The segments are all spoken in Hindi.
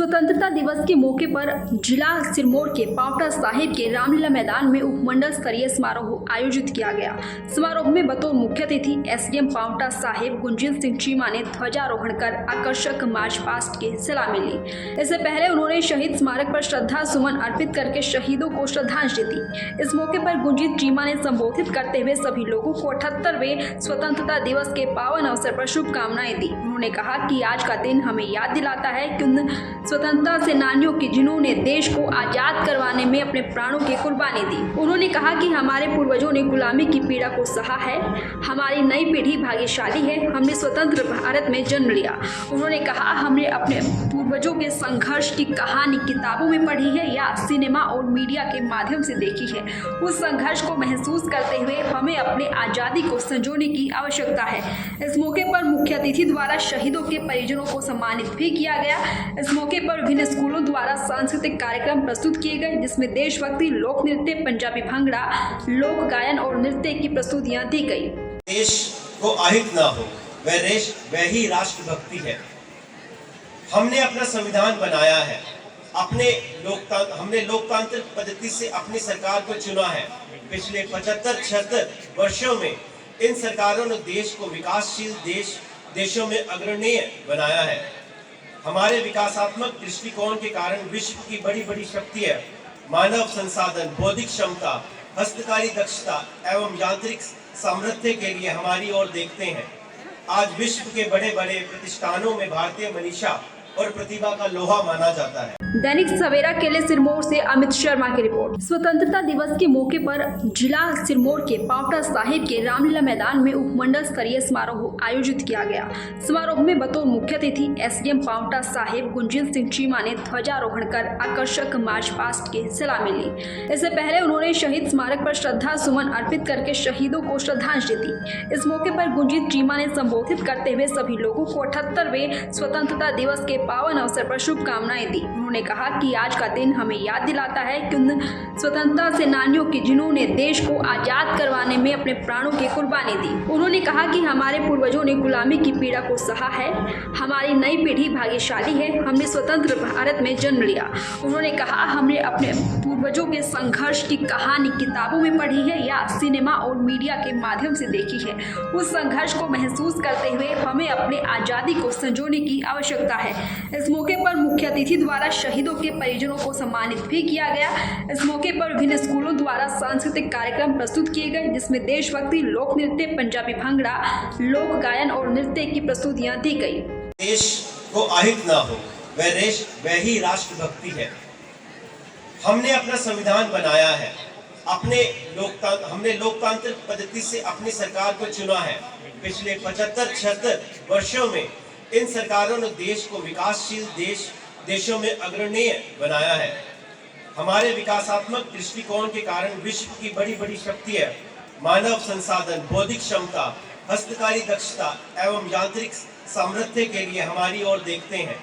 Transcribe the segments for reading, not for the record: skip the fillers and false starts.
स्वतंत्रता दिवस के मौके पर जिला सिरमौर के पावटा साहिब के रामलीला मैदान में उपमंडल स्तरीय समारोह आयोजित किया गया। समारोह में बतौर मुख्य अतिथि एसडीएम पावटा साहिब गुंजीत सिंह चीमा ने ध्वजारोहण कर आकर्षक मार्च पास्ट की सलामी ली। इससे पहले उन्होंने शहीद स्मारक पर श्रद्धा सुमन अर्पित करके शहीदों को श्रद्धांजलि दी। इस मौके पर गुंजीत चीमा ने संबोधित करते हुए सभी लोगों को 78वें स्वतंत्रता दिवस के पावन अवसर पर शुभकामनाएं दी। उन्होंने कहा कि आज का दिन हमें याद दिलाता है कि उन स्वतंत्रता सेनानियों की जिन्होंने देश को आजाद करवाने में अपने प्राणों की कुर्बानी दी। उन्होंने कहा कि हमारे पूर्वजों ने गुलामी की पीड़ा को सहा है, हमारी नई पीढ़ी भाग्यशाली है, हमने स्वतंत्र भारत में जन्म लिया। उन्होंने कहा हमने अपने पूर्वजों के संघर्ष की कहानी किताबों में पढ़ी है या सिनेमा और मीडिया के माध्यम से देखी है। उस संघर्ष को महसूस करते हुए हमें अपने आजादी को संजोने की आवश्यकता है। इस मौके पर मुख्य अतिथि द्वारा शहीदों के परिजनों को सम्मानित भी किया गया। इस मौके पर विभिन्न स्कूलों द्वारा सांस्कृतिक कार्यक्रम प्रस्तुत किए गए, जिसमें देशभक्ति, लोक नृत्य, पंजाबी भंगड़ा, लोक गायन और नृत्य की प्रस्तुतियां दी गई। देश को अहित ना हो वह ही राष्ट्रभक्ति है। हमने अपना संविधान बनाया है, हमने लोकतांत्रिक पद्धति से अपनी सरकार को चुना है। पिछले 75-76 वर्षों में इन सरकारों ने देश को विकासशील देशों में अग्रणीय बनाया है। हमारे विकासात्मक दृष्टिकोण के कारण विश्व की बड़ी शक्ति है मानव संसाधन, बौद्धिक क्षमता, हस्तकारी दक्षता एवं यांत्रिक सामर्थ्य के लिए हमारी ओर देखते हैं। आज विश्व के बड़े प्रतिष्ठानों में भारतीय मनीषा और प्रतिभा का लोहा माना जाता है। दैनिक सवेरा के लिए सिरमौर से अमित शर्मा की रिपोर्ट। स्वतंत्रता दिवस के मौके पर जिला सिरमौर के पावटा साहिब के रामलीला मैदान में उपमंडल स्तरीय समारोह आयोजित किया गया। समारोह में बतौर मुख्य अतिथि एसडीएम पावटा साहिब गुंजीत सिंह चीमा ने ध्वजारोहण कर आकर्षक मार्च पास्ट की सलामी ली। इससे पहले उन्होंने शहीद स्मारक पर श्रद्धा सुमन अर्पित करके शहीदों को श्रद्धांजलि दी। इस मौके पर गुंजीत चीमा ने संबोधित करते हुए सभी लोगों को 78वें स्वतंत्रता दिवस के पावन अवसर पर शुभकामनाएं दी। उन्होंने कहा कि आज का दिन हमें याद दिलाता है कि उन स्वतंत्रता सेनानियों की जिन्होंने देश को आजाद करवाने में अपने प्राणों की कुर्बानी दी। उन्होंने कहा कि हमारे पूर्वजों ने गुलामी की पीड़ा को सहा है, हमारी नई पीढ़ी भाग्यशाली है, हमने स्वतंत्र भारत में जन्म लिया। उन्होंने कहा हमने अपने पूर्वजों के संघर्ष की कहानी किताबों में पढ़ी है या सिनेमा और मीडिया के माध्यम से देखी है। उस संघर्ष को महसूस करते हुए हमें अपने आजादी को संजोने की आवश्यकता है। इस मौके पर मुख्य अतिथि द्वारा शहीदों के परिजनों को सम्मानित भी किया गया। इस मौके पर विभिन्न स्कूलों द्वारा सांस्कृतिक कार्यक्रम प्रस्तुत किए गए, जिसमें देशभक्ति, लोक नृत्य, पंजाबी भंगड़ा, लोक गायन और नृत्य की प्रस्तुतियां दी गई। देश को अहित ना हो वह ही राष्ट्रभक्ति है। हमने अपना संविधान बनाया है, हमने लोकतांत्रिक पद्धति से अपनी सरकार को चुना है। पिछले 75-76 वर्षों में इन सरकारों ने देश को विकासशील देशों में अग्रणीय बनाया है। हमारे विकासात्मक दृष्टिकोण के कारण विश्व की बड़ी शक्ति है मानव संसाधन, बौद्धिक क्षमता, हस्तकारी दक्षता एवं यांत्रिक सामर्थ्य के लिए हमारी ओर देखते हैं।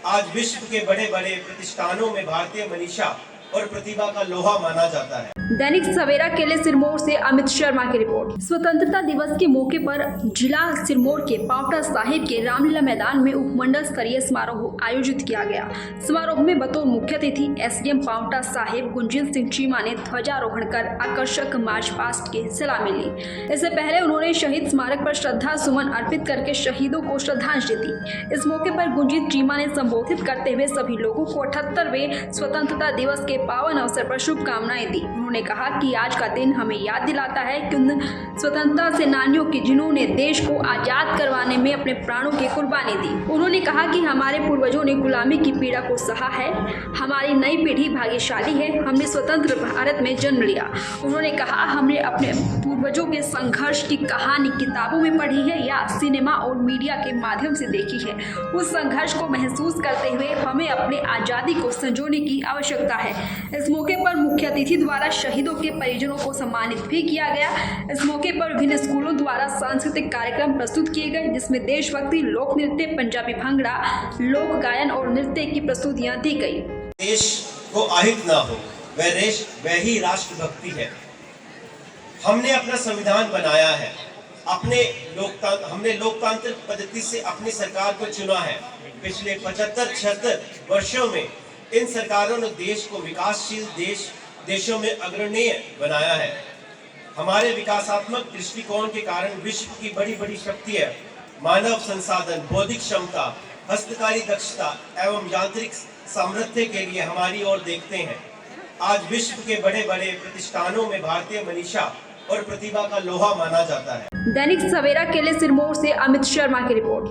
आज विश्व के बड़े प्रतिष्ठानों में भारतीय मनीषा और प्रतिभा का लोहा माना जाता है। दैनिक सवेरा के लिए सिरमौर से अमित शर्मा की रिपोर्ट। स्वतंत्रता दिवस के मौके पर जिला सिरमौर के पावटा साहिब के रामलीला मैदान में उपमंडल स्तरीय समारोह आयोजित किया गया। समारोह में बतौर मुख्य अतिथि एसडीएम पावटा साहिब गुंजीत सिंह चीमा ने ध्वजारोहण कर आकर्षक मार्च पास्ट की सलामी ली। इससे पहले उन्होंने शहीद स्मारक पर श्रद्धा सुमन अर्पित करके शहीदों को श्रद्धांजलि दी। इस मौके पर गुंजीत चीमा ने संबोधित करते हुए सभी लोगों को 78वें स्वतंत्रता दिवस के पावन अवसर पर शुभकामनाएं दी। उन्होंने कहा कि आज का दिन हमें याद दिलाता है कि उन स्वतंत्रता सेनानियों की जिन्होंने देश को आजाद करवाने में अपने प्राणों की कुर्बानी दी। उन्होंने कहा कि हमारे पूर्वजों ने गुलामी की पीड़ा को सहा है, हमारी नई पीढ़ी भाग्यशाली है, हमने स्वतंत्र भारत में जन्म लिया। उन्होंने कहा हमने अपने पूर्वजों के संघर्ष की कहानी किताबों में पढ़ी है या सिनेमा और मीडिया के माध्यम से देखी है। उस संघर्ष को महसूस करते हुए हमें अपने आजादी को संजोने की आवश्यकता है। इस मौके पर मुख्य अतिथि द्वारा शहीदों के परिजनों को सम्मानित भी किया गया। इस मौके पर विभिन्न स्कूलों द्वारा सांस्कृतिक कार्यक्रम प्रस्तुत किए गए, जिसमें देशभक्ति, लोक नृत्य, पंजाबी भंगड़ा, लोक गायन और नृत्य की प्रस्तुतियां दी गई। देश को अहित ना हो वह ही राष्ट्रभक्ति है। हमने अपना संविधान बनाया है, हमने लोकतांत्रिक पद्धति से अपनी सरकार को चुना है। पिछले 75-76 वर्षों में इन सरकारों ने देश को विकासशील देशों में अग्रणीय बनाया है। हमारे विकासात्मक दृष्टिकोण के कारण विश्व की बड़ी बड़ी शक्तियां मानव संसाधन, बौद्धिक क्षमता, हस्तकारी दक्षता एवं यांत्रिक सामर्थ्य के लिए हमारी ओर देखते हैं। आज विश्व के बड़े बड़े प्रतिष्ठानों में भारतीय मनीषा और प्रतिभा का लोहा माना जाता है। दैनिक सवेरा के लिए सिरमौर से अमित शर्मा की रिपोर्ट।